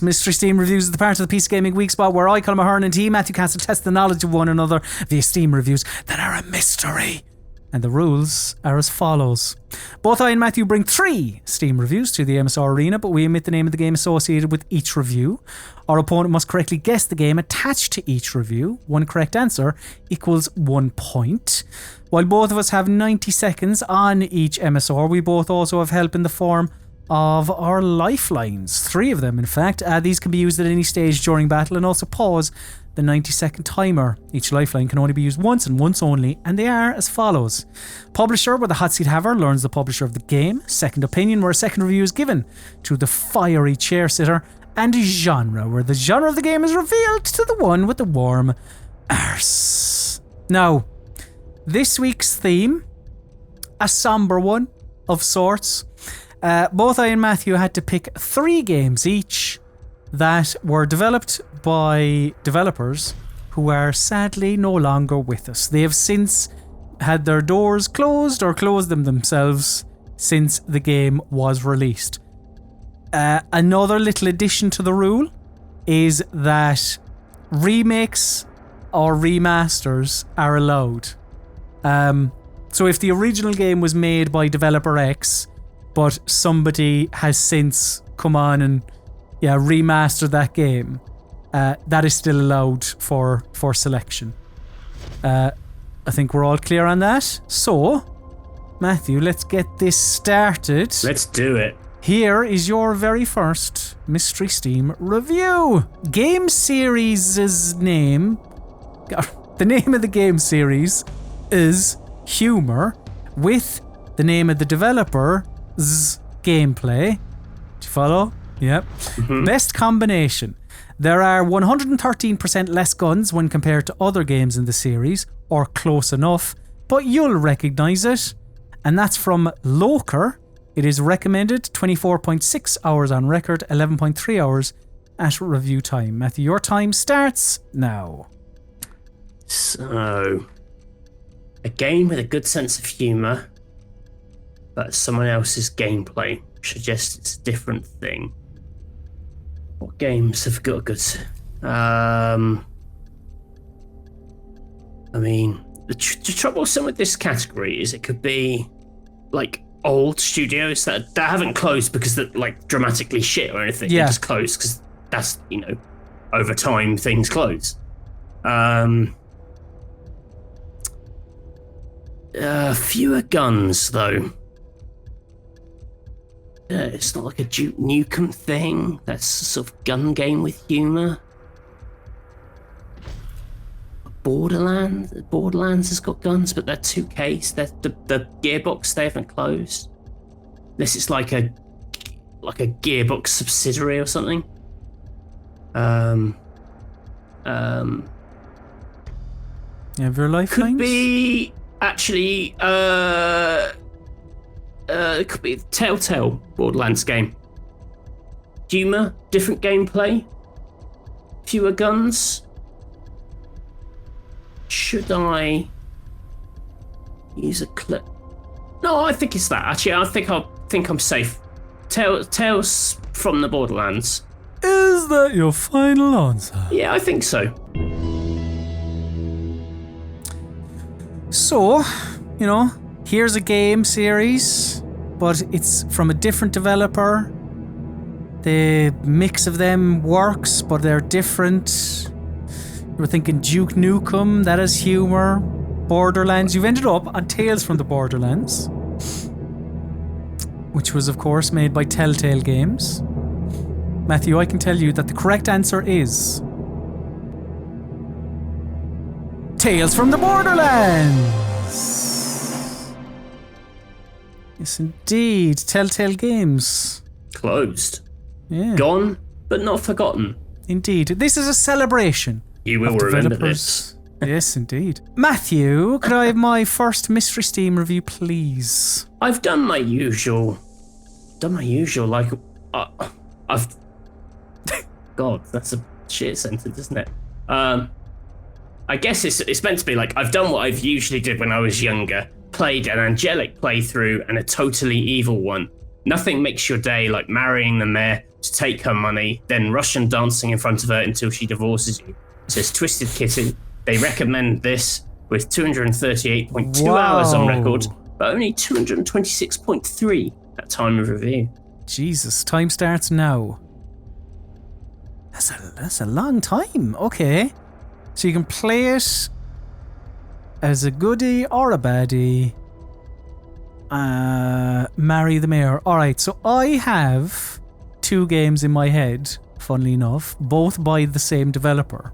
Mystery Steam Reviews is the part of the PC Gaming Weekspot where I, Colm and Matthew Castle test the knowledge of one another via Steam reviews that are a mystery. And the rules are as follows. Both I and Matthew bring 3 Steam reviews to the MSR arena, but we omit the name of the game associated with each review. Our opponent must correctly guess the game attached to each review. One correct answer equals 1 point. While both of us have 90 seconds on each MSR, we both also have help in the form of our lifelines. 3 of them, in fact. These can be used at any stage during battle and also pause the 90-second timer. Each lifeline can only be used once and once only, and they are as follows. Publisher, where the hot seat haver learns the publisher of the game. Second opinion, where a second review is given to the fiery chair sitter. And genre, where the genre of the game is revealed to the one with the warm ARSE. Now, this week's theme, a somber one of sorts. Both I and Matthew had to pick 3 games each that were developed by developers who are sadly no longer with us. They have since had their doors closed or closed them themselves since the game was released. Another little addition to the rule is that remakes or remasters are allowed. So if the original game was made by developer X, but somebody has since come on and remastered that game, that is still allowed for selection. I think we're all clear on that. So, Matthew, let's get this started. Let's do it. Here is your very first Mystery Steam review. Game series' name, the name of the game series is Humor, with the name of the developer's gameplay. Do you follow? Yep. Mm-hmm. Best combination. There are 113% less guns when compared to other games in the series, or close enough, but you'll recognise it. And that's from Loker. It is recommended 24.6 hours on record, 11.3 hours at review time. Matthew, your time starts now. So, a game with a good sense of humour, but someone else's gameplay suggests it's a different thing. What games have got good? I mean, the troublesome with this category is it could be like old studios that haven't closed because they're like dramatically shit or anything. Yeah. They just closed because that's, over time things close. Fewer guns though. It's not like a Duke Nukem thing. That's a sort of gun game with humour. Borderlands has got guns, but they're 2Ks. They're the Gearbox, they haven't closed. Unless it's like a Gearbox subsidiary or something. You have your lifelines? Could be actually it could be the Telltale Borderlands game. Humour, different gameplay, fewer guns. Should I use a clip? No, I think it's that. Actually, I think I'm safe. Tales from the Borderlands. Is that your final answer? Yeah, I think so. So, here's a game series, but it's from a different developer. The mix of them works, but they're different. You were thinking Duke Nukem, that is humour. Borderlands, you've ended up on Tales from the Borderlands, which was, of course, made by Telltale Games. Matthew, I can tell you that the correct answer is Tales from the Borderlands. Yes, indeed. Telltale Games. Closed. Yeah. Gone, but not forgotten. Indeed. This is a celebration. You will remember this. Yes, indeed. Matthew, could I have my first Mystery Steam review, please? I've done my usual. Like, I've. God, that's a shit sentence, isn't it? I guess it's meant to be like I've done what I've usually did when I was younger. Played an angelic playthrough and a totally evil one. Nothing makes your day like marrying the mayor to take her money, then Russian dancing in front of her until she divorces you. Says Twisted Kitten. They recommend this with 238.2 hours on record, but only 226.3 at time of review. Jesus, time starts now. That's a long time. Okay. So you can play it as a goodie or a baddie. Marry the mayor. Alright, so I have 2 games in my head, funnily enough, both by the same developer.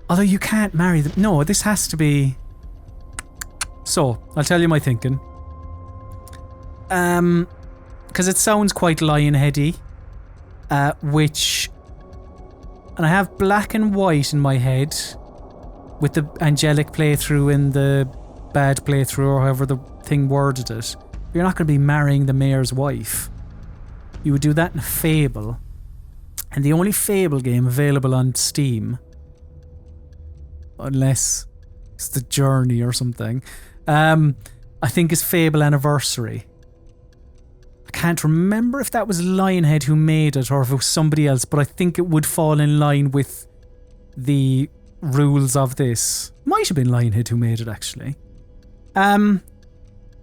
Although you can't marry them. No, this has to be... So, I'll tell you my thinking. Because it sounds quite lion-heady, which... And I have black and white in my head, with the angelic playthrough and the bad playthrough, or however the thing worded it. You're not going to be marrying the mayor's wife. You would do that in Fable. And the only Fable game available on Steam, unless it's The Journey or something, I think is Fable Anniversary. I can't remember if that was Lionhead who made it or if it was somebody else, but I think it would fall in line with the rules of this. Might have been Lionhead who made it, actually. Do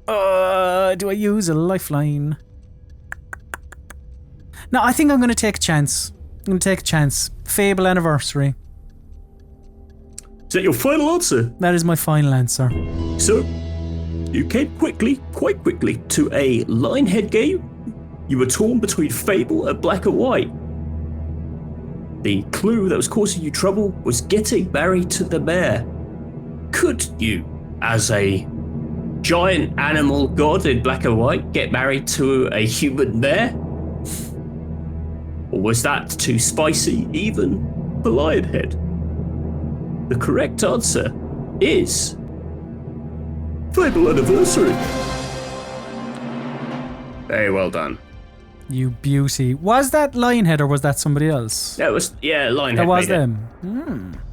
I use a lifeline? No, I think I'm going to take a chance. Fable Anniversary. Is that your final answer? That is my final answer. So, you came quite quickly to a Lionhead game. You were torn between Fable and Black and White. The clue that was causing you trouble was getting married to the mayor. Could you, as a giant animal god in Black and White, get married to a human mayor? Or was that too spicy even for Lionhead? The correct answer is Fable Anniversary. Very well done. You beauty. Was that Lionhead or was that somebody else? That was, Lionhead. That was them.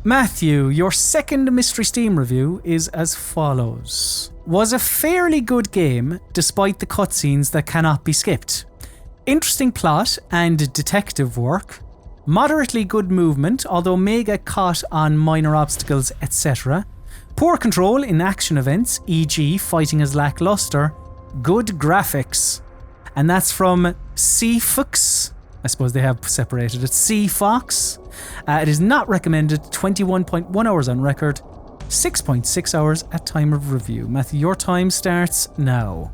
Matthew, your second Mystery Steam review is as follows. Was a fairly good game despite the cutscenes that cannot be skipped. Interesting plot and detective work. Moderately good movement, although may get caught on minor obstacles, etc. Poor control in action events, e.g. fighting is lackluster. Good graphics. And that's from C-Fox. I suppose they have separated it. C-Fox. It is not recommended. 21.1 hours on record. 6.6 hours at time of review. Matthew, your time starts now.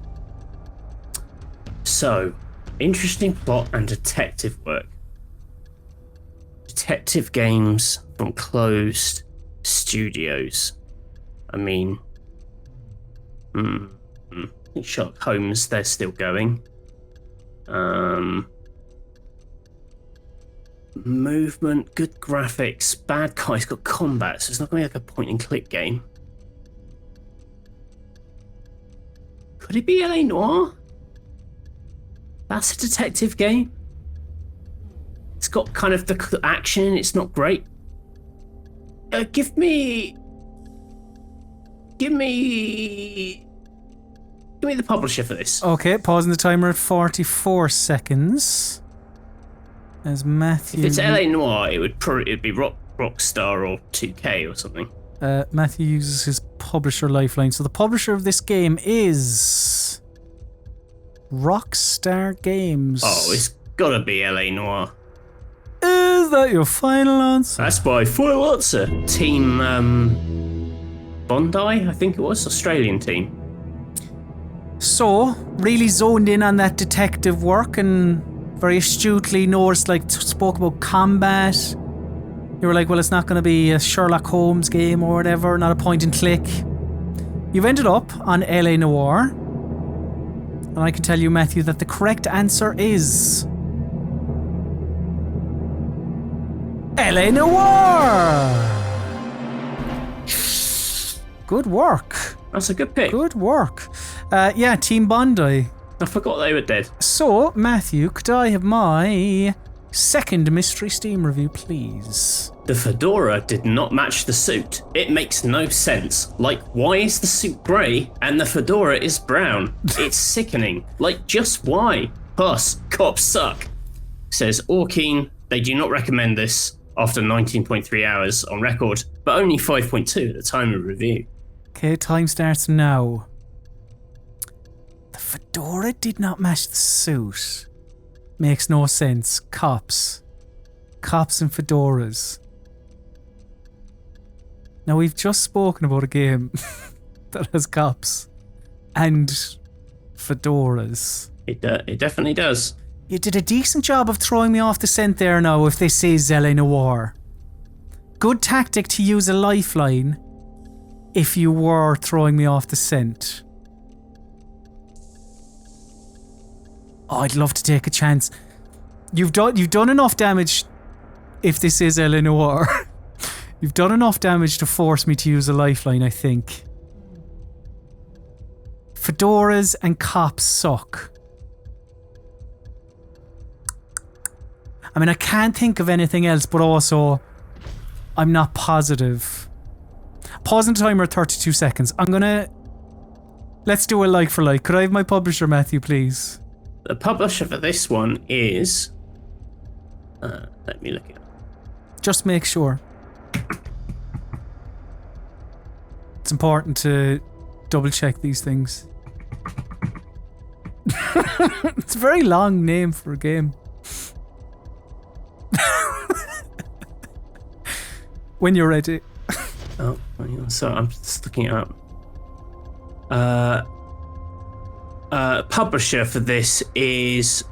So, interesting plot and detective work. Detective games from closed studios. I mean, Sherlock Holmes, they're still going. Movement, good graphics, bad guys, got combat, so it's not going to be like a point and click game. Could it be LA Noire? That's a detective game. It's got kind of the action, it's not great. Give me the publisher for this. Okay, pausing the timer at 44 seconds. As Matthew... If it's LA Noire, it'd be Rockstar or 2K or something. Matthew uses his publisher lifeline. So the publisher of this game is... Rockstar Games. Oh, it's gotta be LA Noire. Is that your final answer? That's my final answer. Team Bondi, I think it was, Australian team. So, really zoned in on that detective work and very astutely noticed, spoke about combat. You were like, well, it's not going to be a Sherlock Holmes game or whatever, not a point and click. You've ended up on LA Noire. And I can tell you, Matthew, that the correct answer is... LA Noire! Good work. That's a good pick. Good work. Team Bondi. I forgot they were dead. So, Matthew, could I have my second mystery Steam review, please. The fedora did not match the suit. It makes no sense. Like, why is the suit grey and the fedora is brown? It's sickening. Like, just why? Plus, cops suck. Says Orkeen, they do not recommend this after 19.3 hours on record, but only 5.2 at the time of review. Okay, time starts now. The fedora did not match the suit. Makes no sense. Cops. Cops and fedoras. Now, we've just spoken about a game that has cops and fedoras. It definitely does. You did a decent job of throwing me off the scent there now if this is LA Noire. Good tactic to use a lifeline if you were throwing me off the scent. Oh, I'd love to take a chance. You've done enough damage if this is LA Noire. You've done enough damage to force me to use a lifeline, I think. Fedoras and cops suck. I mean, I can't think of anything else, but also, I'm not positive. Pausing the timer at 32 seconds. Let's do a like for like. Could I have my publisher, Matthew, please? The publisher for this one is... let me look it up. Just make sure. It's important to double check these things. It's a very long name for a game. When you're ready. Oh, sorry, I'm just looking it up. Publisher for this is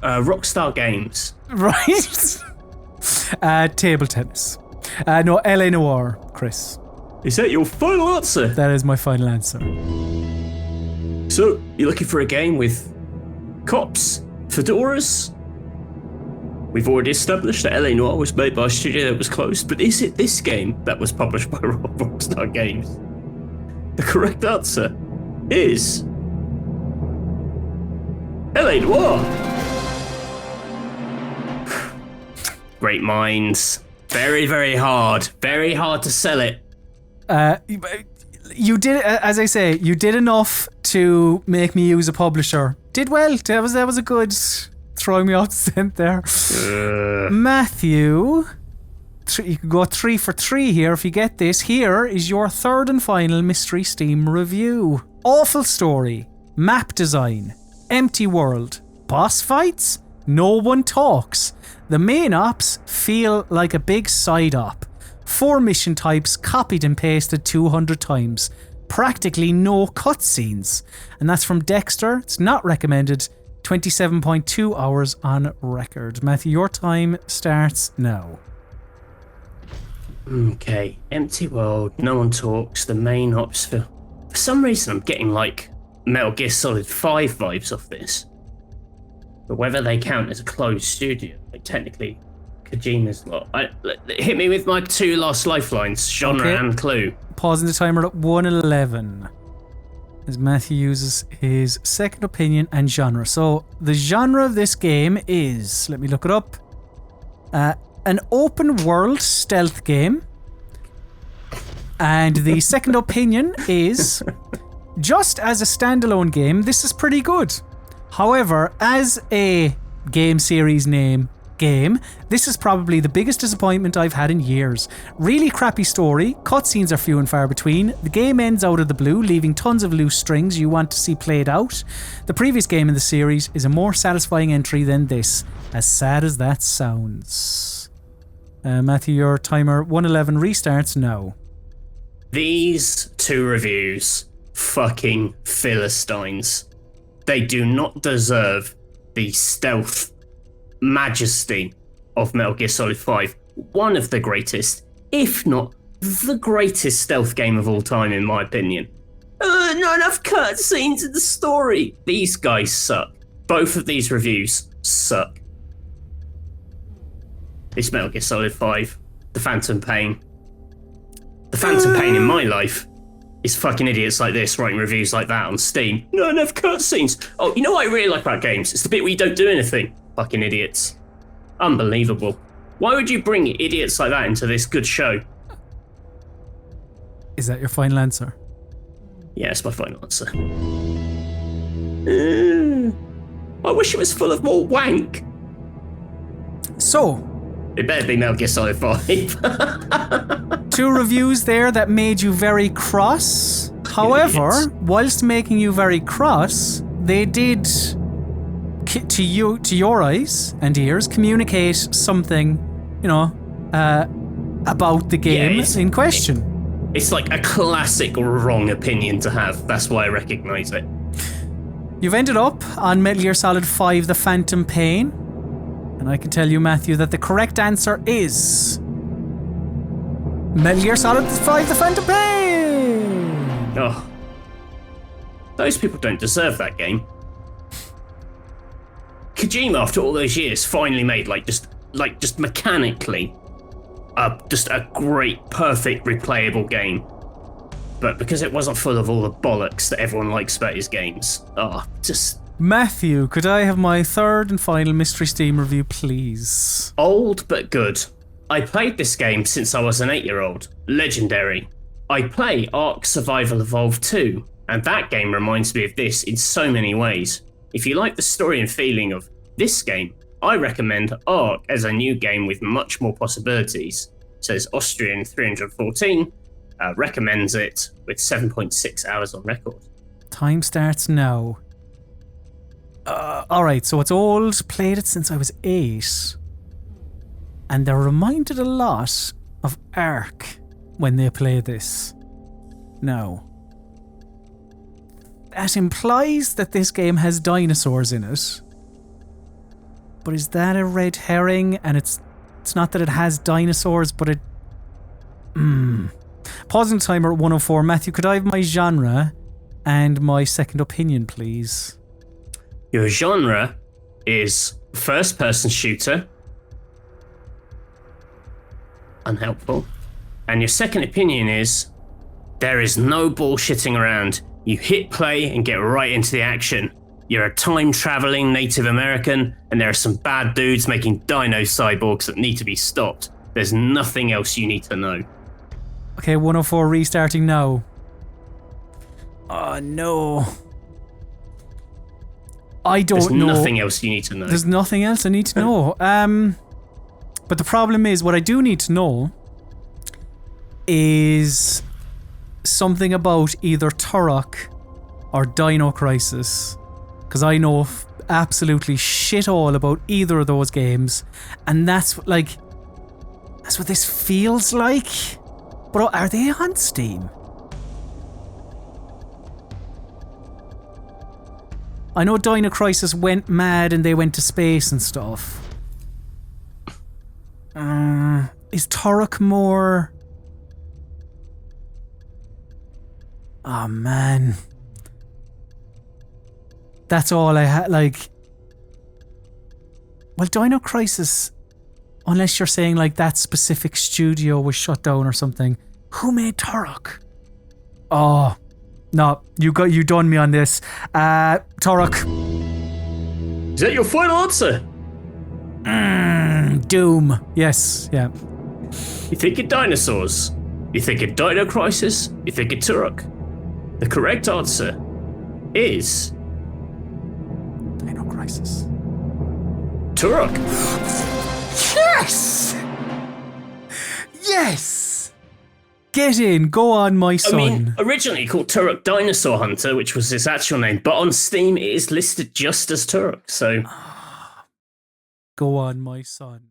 Rockstar Games. Right. Table tennis. No, LA Noire, Chris. Is that your final answer? That is my final answer. So, you're looking for a game with cops, fedoras? We've already established that LA Noire was made by a studio that was closed, but is it this game that was published by Rockstar Games? The correct answer is... LA Noire! Great minds. Very, very hard. Very hard to sell it. You did, as I say, you did enough to make me use a publisher. Did well. That was a good throwing me off the scent there. Matthew, you could go 3 for 3 here if you get this. Here is your third and final mystery Steam review. Awful story, map design, empty world, boss fights, no one talks. The main ops feel like a big side op. 4 mission types copied and pasted 200 times. Practically no cutscenes. And that's from Dexter. It's not recommended. 27.2 hours on record. Matthew, your time starts now. Okay, empty world, no one talks, the main ops for some reason I'm getting like Metal Gear Solid 5 vibes off this. But whether they count as a closed studio, like technically Kojima's lot. Hit me with my 2 last lifelines, genre and clue. Pausing the timer at 1:11 as Matthew uses his second opinion and genre. So the genre of this game is, let me look it up, an open world stealth game. And the second opinion is, just as a standalone game, this is pretty good. However, as a game series name game, this is probably the biggest disappointment I've had in years. Really crappy story, cutscenes are few and far between, the game ends out of the blue, leaving tons of loose strings you want to see played out. The previous game in the series is a more satisfying entry than this, as sad as that sounds. Matthew, your timer 1:11 restarts now. These 2 reviews, fucking Philistines. They do not deserve the stealth majesty of Metal Gear Solid 5. One of the greatest, if not the greatest stealth game of all time, in my opinion. Not enough cutscenes in the story. These guys suck. Both of these reviews suck. It's Metal Gear Solid 5, the Phantom Pain. The Phantom Pain in my life is fucking idiots like this writing reviews like that on Steam. Not enough cutscenes. Oh, you know what I really like about games? It's the bit where you don't do anything. Fucking idiots. Unbelievable. Why would you bring idiots like that into this good show? Is that your final answer? Yeah, it's my final answer. I wish it was full of more wank. So, It better be Metal Gear Solid 5. 2 reviews there that made you very cross. However, Idiots. whilst making you very cross, they did, to your eyes and ears, communicate something, about the game in question. It's like a classic wrong opinion to have. That's why I recognise it. You've ended up on Metal Gear Solid 5 The Phantom Pain. And I can tell you, Matthew, that the correct answer is Metal Gear Solid 5 The Phantom Pain! Oh. Those people don't deserve that game. Kojima, after all those years, finally made just mechanically just a great, perfect, replayable game. But because it wasn't full of all the bollocks that everyone likes about his games, Matthew, could I have my third and final Mystery Steam review, please? old but good. I played this game since I was an 8-year-old. Legendary. I play Ark Survival Evolved 2, and that game reminds me of this in so many ways. If you like the story and feeling of this game, I recommend Ark as a new game with much more possibilities, says Austrian 314, recommends it with 7.6 hours on record. Time starts now. Alright, so it's old, played it since I was 8. And they're reminded a lot of Ark when they play this. Now, that implies that this game has dinosaurs in it. But is that a red herring? And it's not that it has dinosaurs, but it... Pausing timer at 104. Matthew, could I have my genre and my second opinion, please? Your genre is first-person shooter. Unhelpful. And your second opinion is there is no bullshitting around. You hit play and get right into the action. You're a time-traveling Native American, and there are some bad dudes making dino cyborgs that need to be stopped. There's nothing else you need to know. Okay, 104 restarting now. Oh no. I don't know. There's nothing else you need to know. There's nothing else I need to know. But the problem is, what I do need to know is something about either Turok or Dino Crisis. Because I know absolutely shit all about either of those games. And that's what this feels like. But are they on Steam? I know Dino Crisis went mad and they went to space and stuff. Is Turok more... Oh man. That's all I had, Well, Dino Crisis, unless you're saying that specific studio was shut down or something. Who made Turok? Oh, no, you done me on this. Turok. Is that your final answer? Doom. Yes, yeah. You think of dinosaurs? You think of Dino Crisis? You think of Turok? The correct answer is... Dino Crisis. Turok. Yes! Yes! Get in, go on, my son. I mean, originally called Turok Dinosaur Hunter, which was its actual name, but on Steam it is listed just as Turok, so... Go on, my son.